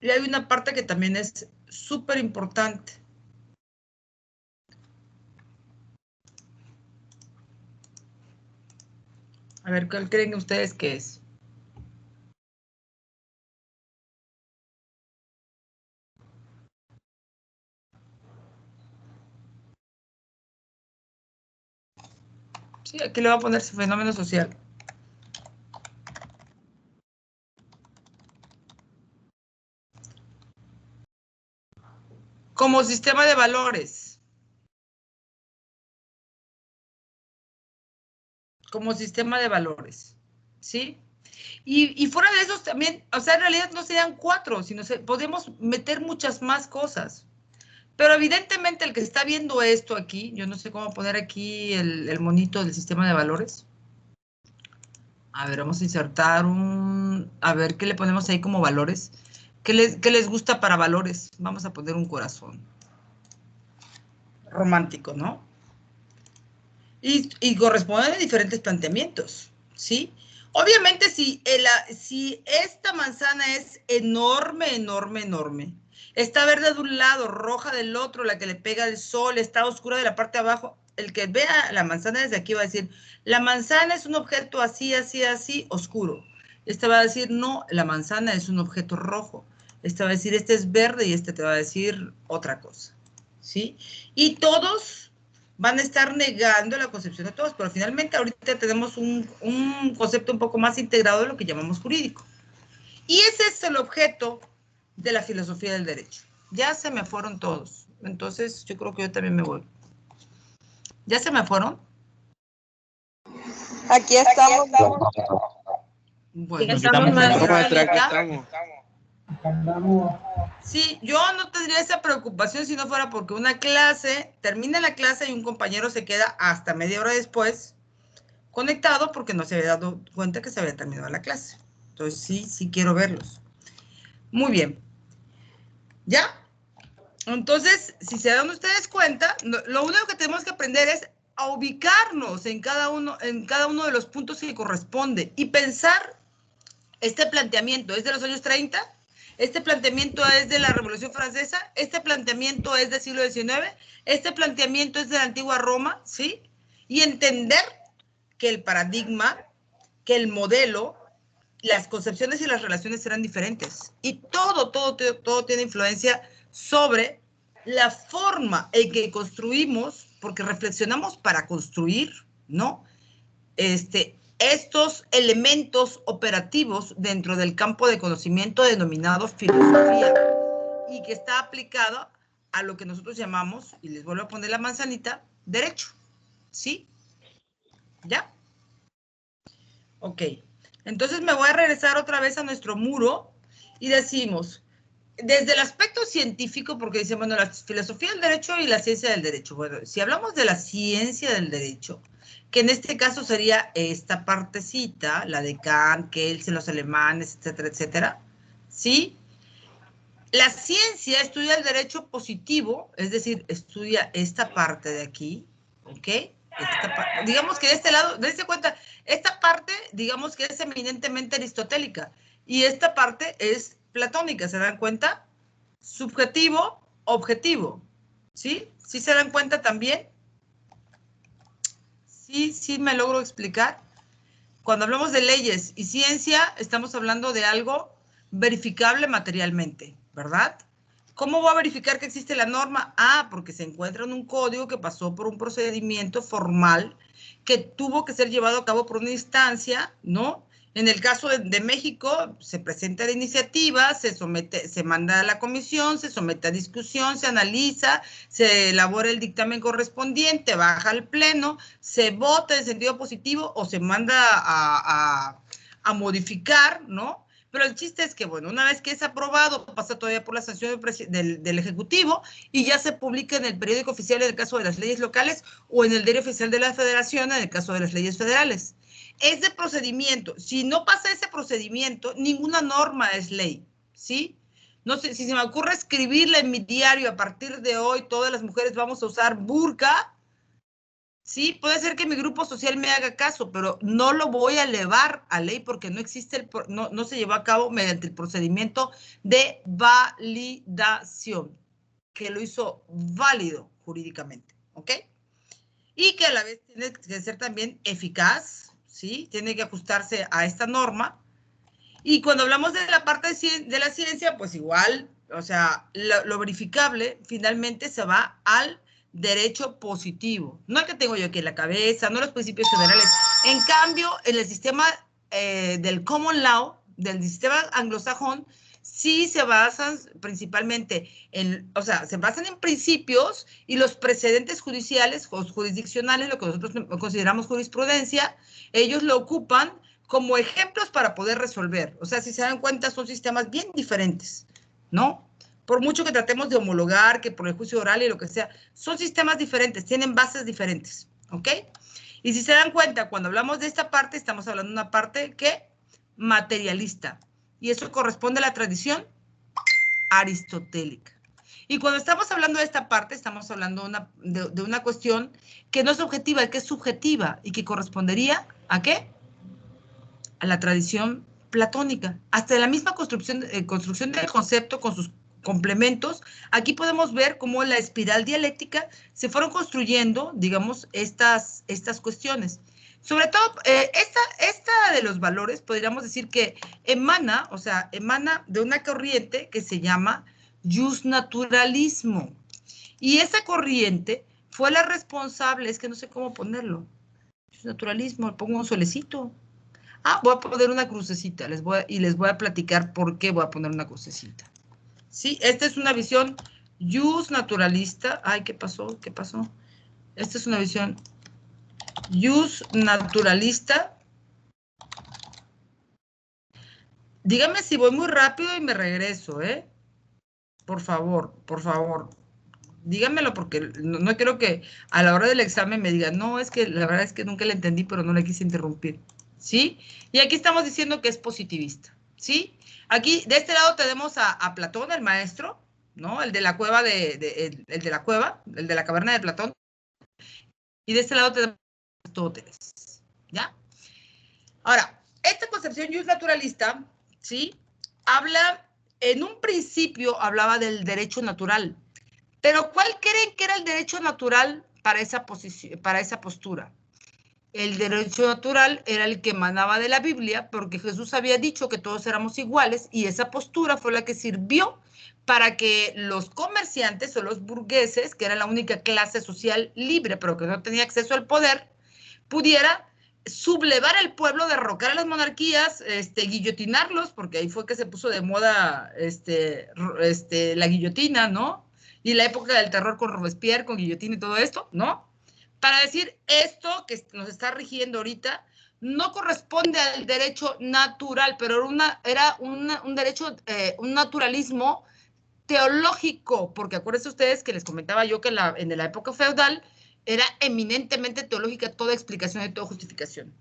Y hay una parte que también es súper importante. A ver, ¿cuál creen ustedes que es? Sí, aquí le voy a poner su fenómeno social. Como sistema de valores. como sistema de valores, ¿sí? Y fuera de esos también, o sea, en realidad no serían 4, sino podemos meter muchas más cosas. Pero evidentemente el que está viendo esto aquí, yo no sé cómo poner aquí el monito del sistema de valores. A ver, vamos a insertar a ver, ¿qué le ponemos ahí como valores? ¿Qué les gusta para valores? Vamos a poner un corazón. Romántico, ¿no? Y corresponden a diferentes planteamientos, ¿sí? Obviamente, si esta manzana es enorme, enorme, enorme, está verde de un lado, roja del otro, la que le pega el sol, está oscura de la parte de abajo, el que vea la manzana desde aquí va a decir, la manzana es un objeto así, así, así, oscuro. Este va a decir, no, la manzana es un objeto rojo. Este va a decir, este es verde y este te va a decir otra cosa, ¿sí? Y todos van a estar negando la concepción de todos, pero finalmente ahorita tenemos un concepto un poco más integrado de lo que llamamos jurídico. Y ese es el objeto de la filosofía del derecho. Ya se me fueron todos, entonces yo creo que yo también me voy. ¿Ya se me fueron? Aquí estamos. Bueno, estamos más. Sí, yo no tendría esa preocupación si no fuera porque una clase, termina la clase y un compañero se queda hasta media hora después conectado porque no se había dado cuenta que se había terminado la clase. Entonces sí quiero verlos. Muy bien. ¿Ya? Entonces, si se dan ustedes cuenta, lo único que tenemos que aprender es a ubicarnos en cada uno de los puntos que corresponde y pensar, este planteamiento es de los años 30, este planteamiento es de la Revolución Francesa, este planteamiento es del siglo XIX, este planteamiento es de la antigua Roma, ¿sí? Y entender que el paradigma, que el modelo, las concepciones y las relaciones serán diferentes. Y todo tiene influencia sobre la forma en que construimos, porque reflexionamos para construir, ¿no? Estos elementos operativos dentro del campo de conocimiento denominado filosofía y que está aplicado a lo que nosotros llamamos, y les vuelvo a poner la manzanita, derecho, ¿sí? ¿Ya? Ok. Entonces me voy a regresar otra vez a nuestro muro y decimos, desde el aspecto científico, porque dicen, bueno, la filosofía del derecho y la ciencia del derecho. Bueno, si hablamos de la ciencia del derecho, que en este caso sería esta partecita, la de Kant, Kelsen, los alemanes, etcétera, etcétera, ¿sí? La ciencia estudia el derecho positivo, es decir, estudia esta parte de aquí, ¿ok? Digamos que de este lado, dense cuenta, esta parte, digamos que es eminentemente aristotélica, y esta parte es platónica, ¿se dan cuenta? Subjetivo, objetivo, ¿sí? ¿Sí se dan cuenta también? Sí me logro explicar. Cuando hablamos de leyes y ciencia, estamos hablando de algo verificable materialmente, ¿verdad? ¿Cómo voy a verificar que existe la norma? Ah, porque se encuentra en un código que pasó por un procedimiento formal que tuvo que ser llevado a cabo por una instancia, ¿no? En el caso de México, se presenta la iniciativa, se manda a la comisión, se somete a discusión, se analiza, se elabora el dictamen correspondiente, baja al pleno, se vota en sentido positivo o se manda a modificar, ¿no? Pero el chiste es que, bueno, una vez que es aprobado, pasa todavía por la sanción del Ejecutivo y ya se publica en el periódico oficial en el caso de las leyes locales o en el diario oficial de la Federación en el caso de las leyes federales. Ese procedimiento, si no pasa ese procedimiento, ninguna norma es ley, ¿sí? No sé, si se me ocurre escribirle en mi diario, a partir de hoy todas las mujeres vamos a usar burka, sí, puede ser que mi grupo social me haga caso, pero no lo voy a elevar a ley porque no existe, no se llevó a cabo mediante el procedimiento de validación, que lo hizo válido jurídicamente, ¿ok? Y que a la vez tiene que ser también eficaz, ¿sí? Tiene que ajustarse a esta norma. Y cuando hablamos de la parte de la ciencia, pues igual, o sea, lo verificable finalmente se va al derecho positivo. No el que tengo yo aquí en la cabeza, no los principios generales. En cambio, en el sistema del common law, del sistema anglosajón, sí se basan principalmente en, o sea, se basan en principios y los precedentes judiciales o jurisdiccionales, lo que nosotros consideramos jurisprudencia, ellos lo ocupan como ejemplos para poder resolver. O sea, si se dan cuenta, son sistemas bien diferentes, ¿no? Por mucho que tratemos de homologar, que por el juicio oral y lo que sea, son sistemas diferentes, tienen bases diferentes, ¿ok? Y si se dan cuenta, cuando hablamos de esta parte, estamos hablando de una parte que materialista. Y eso corresponde a la tradición aristotélica. Y cuando estamos hablando de esta parte, estamos hablando de una cuestión que no es objetiva, que es subjetiva y que correspondería ¿a qué? A la tradición platónica. Hasta la misma construcción del concepto con sus complementos, aquí podemos ver cómo en la espiral dialéctica se fueron construyendo, digamos, estas cuestiones. Sobre todo, esta de los valores, podríamos decir que emana de una corriente que se llama justnaturalismo. Y esa corriente fue la responsable, es que no sé cómo ponerlo, justnaturalismo, pongo un solecito. Voy a poner una crucecita, les voy a platicar por qué voy a poner una crucecita. Sí, esta es una visión justnaturalista. Ay, ¿qué pasó? ¿Qué pasó? Esta es una visión justnaturalista. Dígame si voy muy rápido y me regreso, ¿eh? Por favor, por favor. Díganmelo porque no quiero que a la hora del examen me digan, no, es que la verdad es que nunca le entendí, pero no le quise interrumpir. ¿Sí? Y aquí estamos diciendo que es positivista. ¿Sí? Aquí, de este lado tenemos a Platón, el maestro, ¿no? El de la cueva el de la cueva, el de la caverna de Platón. Y de este lado tenemos a Aristóteles. ¿Ya? Ahora, esta concepción justnaturalista, ¿sí? Habla, en un principio hablaba del derecho natural. Pero ¿cuál creen que era el derecho natural para esa postura? El derecho natural era el que emanaba de la Biblia, porque Jesús había dicho que todos éramos iguales, y esa postura fue la que sirvió para que los comerciantes o los burgueses, que era la única clase social libre, pero que no tenía acceso al poder, pudiera sublevar al pueblo, derrocar a las monarquías, guillotinarlos, porque ahí fue que se puso de moda la guillotina, ¿no? Y la época del terror con Robespierre, con guillotina y todo esto, ¿no? Para decir esto que nos está rigiendo ahorita no corresponde al derecho natural, pero era un derecho, un naturalismo teológico, porque acuérdense ustedes que les comentaba yo que en la época feudal era eminentemente teológica toda explicación y toda justificación,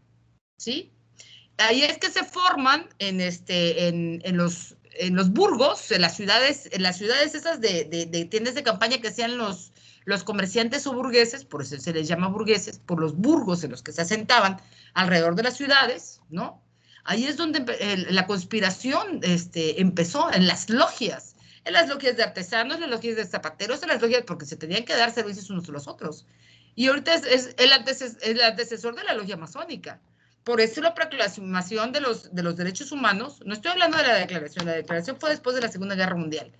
¿sí? Ahí es que se forman en los burgos, en las ciudades esas de tiendas de campaña que hacían los comerciantes o burgueses, por eso se les llama burgueses, por los burgos en los que se asentaban alrededor de las ciudades, ¿no? Ahí es donde la conspiración empezó, en las logias de artesanos, en las logias de zapateros, en las logias, porque se tenían que dar servicios unos a los otros. Y ahorita es el antecesor de la logia masónica. Por eso la proclamación de los derechos humanos, no estoy hablando de la declaración fue después de la Segunda Guerra Mundial.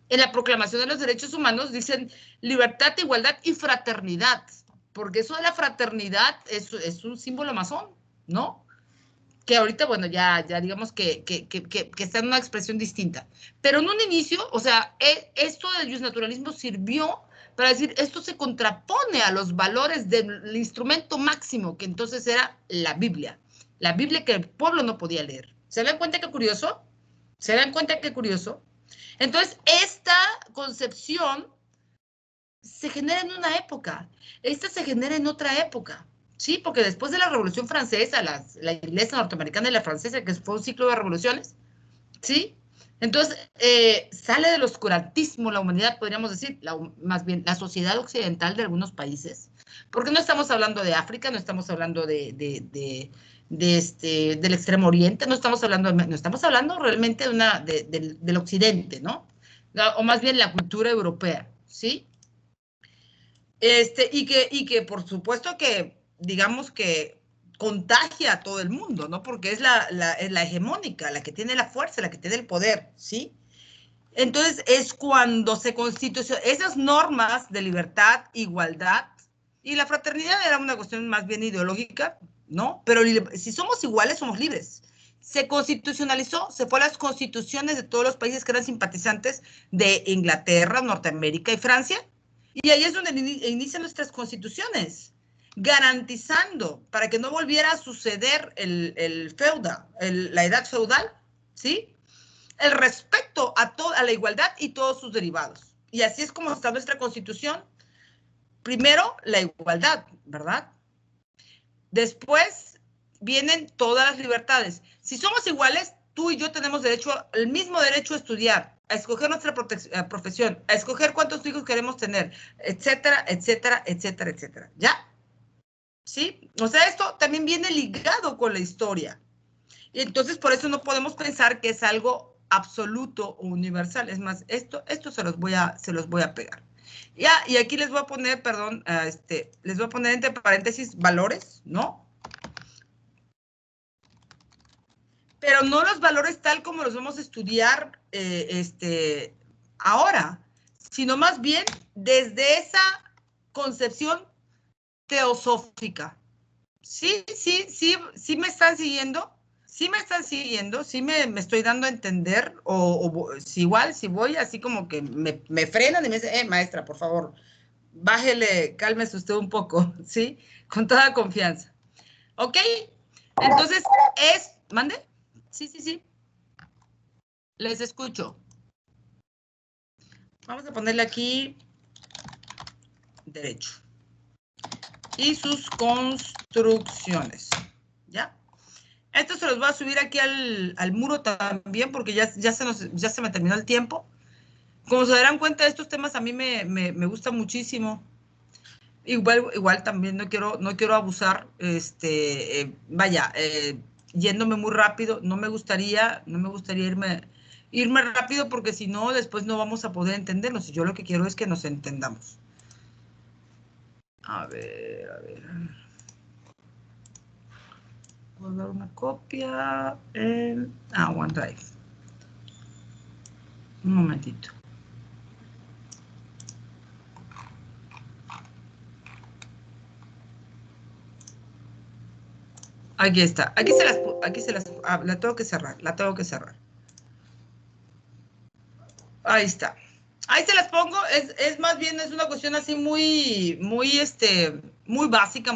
En la proclamación de los derechos humanos dicen libertad, igualdad y fraternidad, porque eso de la fraternidad es un símbolo masón, ¿no? Que ahorita, bueno, ya digamos que está en una expresión distinta. Pero en un inicio, o sea, esto del justnaturalismo sirvió para decir, esto se contrapone a los valores del instrumento máximo, que entonces era la Biblia que el pueblo no podía leer. ¿Se dan cuenta qué curioso? ¿Se dan cuenta qué curioso? Entonces, esta concepción se genera en una época, esta se genera en otra época, ¿sí? Porque después de la Revolución Francesa, la inglesa, norteamericana y la francesa, que fue un ciclo de revoluciones, ¿sí? Entonces, sale del oscurantismo la humanidad, podríamos decir, más bien la sociedad occidental de algunos países, porque no estamos hablando de África, no estamos hablando del Extremo Oriente, no estamos hablando realmente del Occidente, ¿no? O más bien la cultura europea, ¿sí? Y que por supuesto que, digamos que contagia a todo el mundo, ¿no? Porque es la hegemónica, la que tiene la fuerza, la que tiene el poder, ¿sí? Entonces es cuando se constituyen esas normas de libertad, igualdad, y la fraternidad era una cuestión más bien ideológica, ¿no? Pero si somos iguales, somos libres. se constitucionalizó, se fue a las constituciones de todos los países que eran simpatizantes de Inglaterra, Norteamérica y Francia. Y ahí es donde inician nuestras constituciones, garantizando para que no volviera a suceder la edad feudal, ¿sí? El respeto a la igualdad y todos sus derivados. Y así es como está nuestra Constitución. Primero, la igualdad, ¿verdad? Después vienen todas las libertades. Si somos iguales, tú y yo tenemos el mismo derecho a estudiar, a escoger nuestra profesión, a escoger cuántos hijos queremos tener, etcétera, etcétera, etcétera, etcétera. ¿Ya? ¿Sí? O sea, esto también viene ligado con la historia. Y entonces, por eso no podemos pensar que es algo absoluto o universal. Es más, esto se los voy a pegar. Ya, y aquí les voy a poner, perdón, les voy a poner entre paréntesis valores, ¿no? Pero no los valores tal como los vamos a estudiar ahora, sino más bien desde esa concepción teosófica. Sí me están siguiendo. Sí me están siguiendo, sí me estoy dando a entender, o si igual, si voy así como que me frenan y me dicen, maestra, por favor, bájele, cálmese usted un poco, ¿sí? Con toda confianza. ¿Ok? Entonces, ¿mande? Sí. Les escucho. Vamos a ponerle aquí derecho. Y sus construcciones, ¿ya? Esto se los voy a subir aquí al muro también porque ya se me terminó el tiempo. Como se darán cuenta, estos temas a mí me gustan muchísimo. Igual también no quiero abusar, yéndome muy rápido. No me gustaría irme rápido porque si no, después no vamos a poder entendernos. Yo lo que quiero es que nos entendamos. A ver. Voy a dar una copia en OneDrive. Un momentito. Aquí está. La tengo que cerrar. Ahí está. Ahí se las pongo. Es más bien, es una cuestión así muy básica,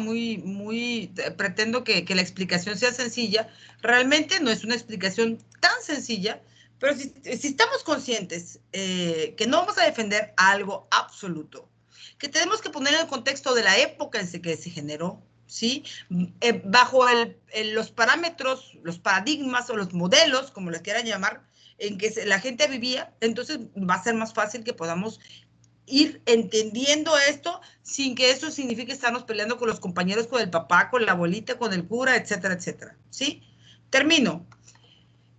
pretendo que la explicación sea sencilla. Realmente no es una explicación tan sencilla, pero si estamos conscientes que no vamos a defender algo absoluto, que tenemos que poner en el contexto de la época en que se generó, ¿sí? Bajo los parámetros, los paradigmas o los modelos, como les quieran llamar, en que la gente vivía, entonces va a ser más fácil que podamos ir entendiendo esto sin que eso signifique estarnos peleando con los compañeros, con el papá, con la abuelita, con el cura, etcétera, etcétera. ¿Sí? Termino.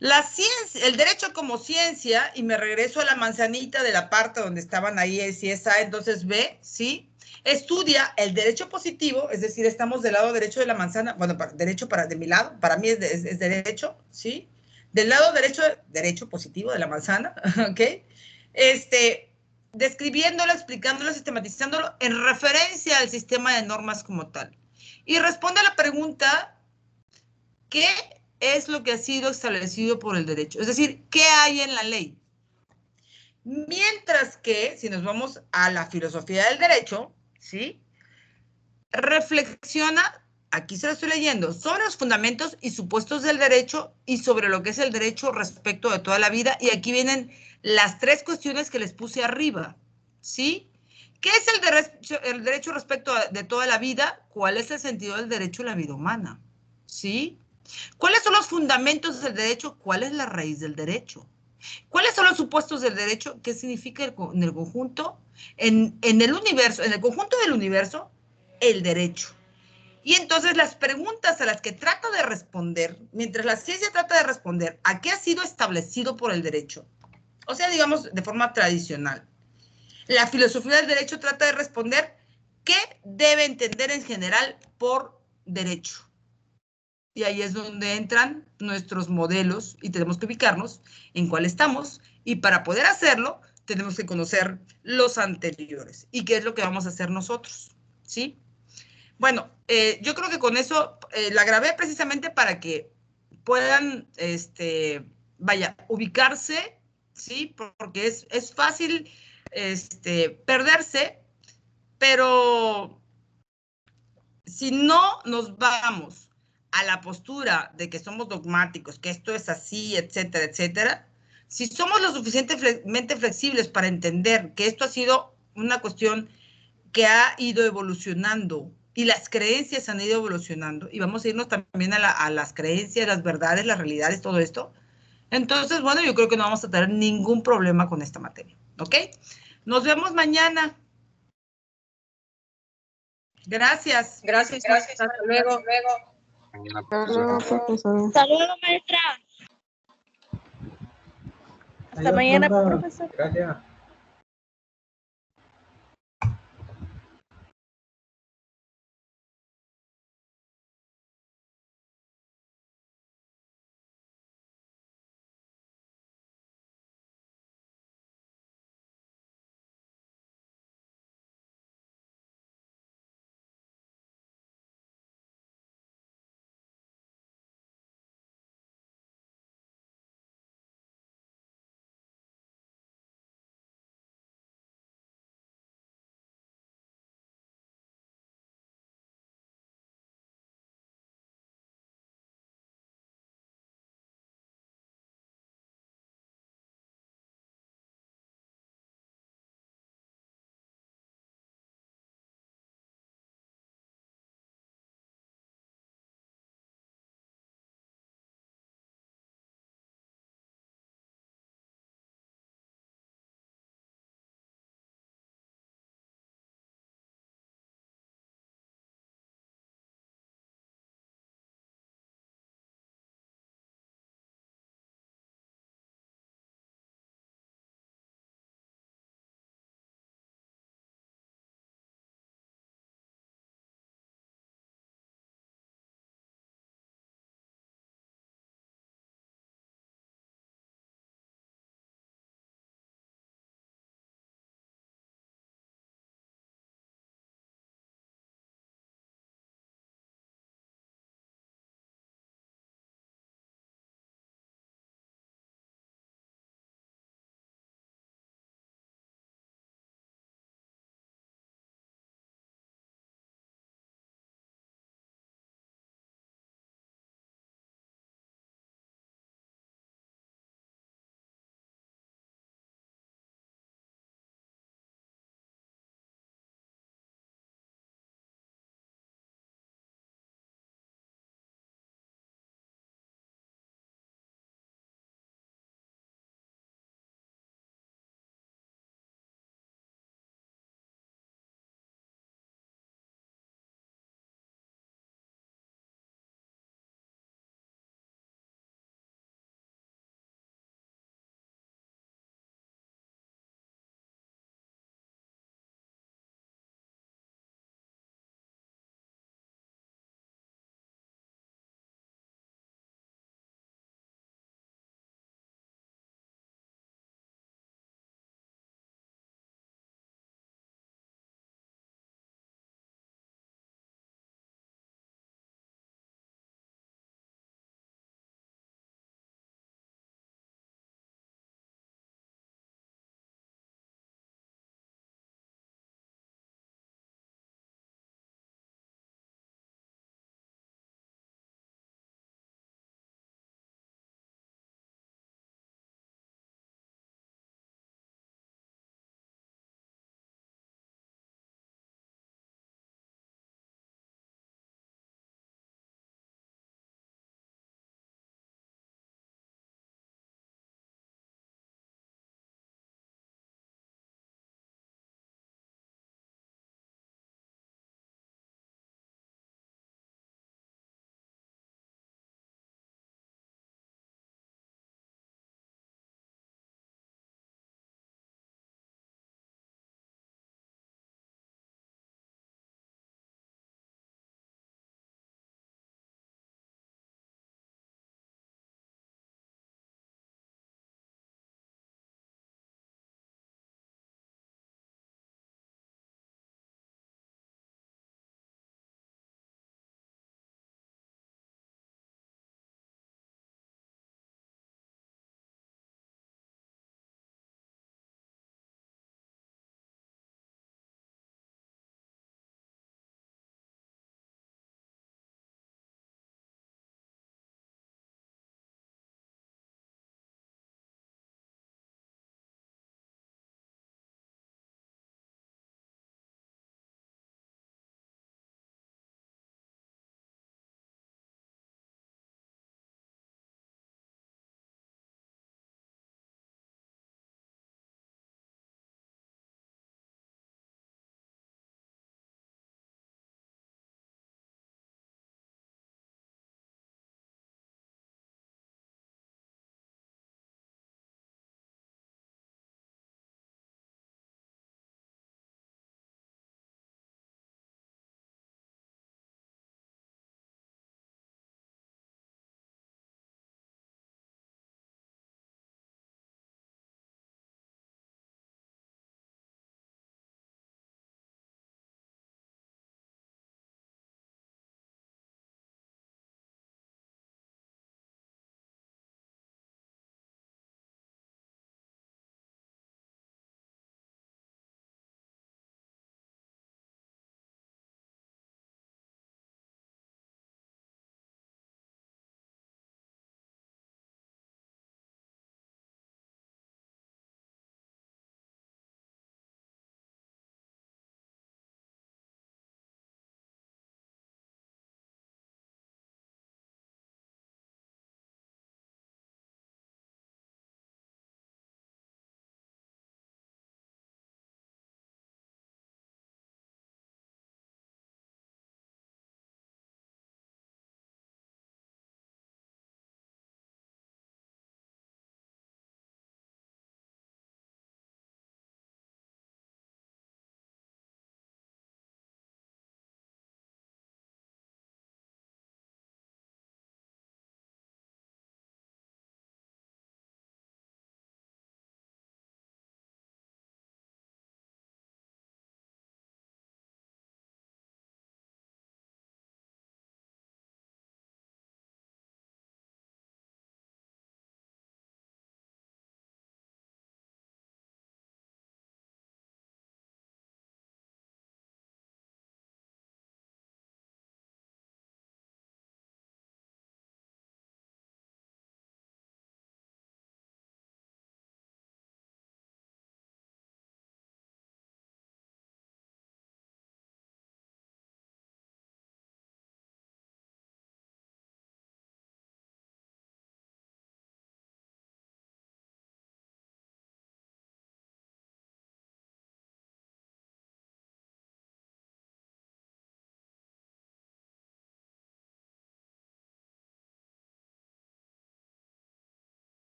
La ciencia, el derecho como ciencia, y me regreso a la manzanita de la parte donde estaban ahí, si es A, entonces B, ¿sí? Estudia el derecho positivo, es decir, estamos del lado derecho de la manzana, bueno, de mi lado, para mí es derecho, ¿sí? Del lado derecho positivo de la manzana, ¿ok? Describiéndolo, explicándolo, sistematizándolo en referencia al sistema de normas como tal. Y responde a la pregunta, ¿qué es lo que ha sido establecido por el derecho? Es decir, ¿qué hay en la ley? Mientras que, si nos vamos a la filosofía del derecho, ¿sí? Reflexiona, aquí se lo estoy leyendo, sobre los fundamentos y supuestos del derecho y sobre lo que es el derecho respecto de toda la vida. Y aquí vienen las tres cuestiones que les puse arriba, ¿sí? ¿Qué es el derecho respecto de toda la vida? ¿Cuál es el sentido del derecho a la vida humana? ¿Sí? ¿Cuáles son los fundamentos del derecho? ¿Cuál es la raíz del derecho? ¿Cuáles son los supuestos del derecho? ¿Qué significa en el conjunto? En el universo, en el conjunto del universo, el derecho. Y entonces las preguntas a las que trata de responder, mientras la ciencia trata de responder a qué ha sido establecido por el derecho, o sea, digamos, de forma tradicional, la filosofía del derecho trata de responder qué debe entender en general por derecho. Y ahí es donde entran nuestros modelos y tenemos que ubicarnos en cuál estamos. Y para poder hacerlo, tenemos que conocer los anteriores. ¿Y qué es lo que vamos a hacer nosotros? ¿Sí? Bueno, yo creo que con eso la grabé precisamente para que puedan, vaya, ubicarse, ¿sí? Porque es fácil perderse, pero si no nos vamos a la postura de que somos dogmáticos, que esto es así, etcétera, etcétera, si somos lo suficientemente flexibles para entender que esto ha sido una cuestión que ha ido evolucionando y las creencias han ido evolucionando, y vamos a irnos también a las creencias, las verdades, las realidades, todo esto, entonces, bueno, yo creo que no vamos a tener ningún problema con esta materia, ¿ok? Nos vemos mañana. Gracias. Gracias. Hasta luego. Hasta luego, profesor. Hasta luego, maestra. Hasta mañana, profesor. Gracias.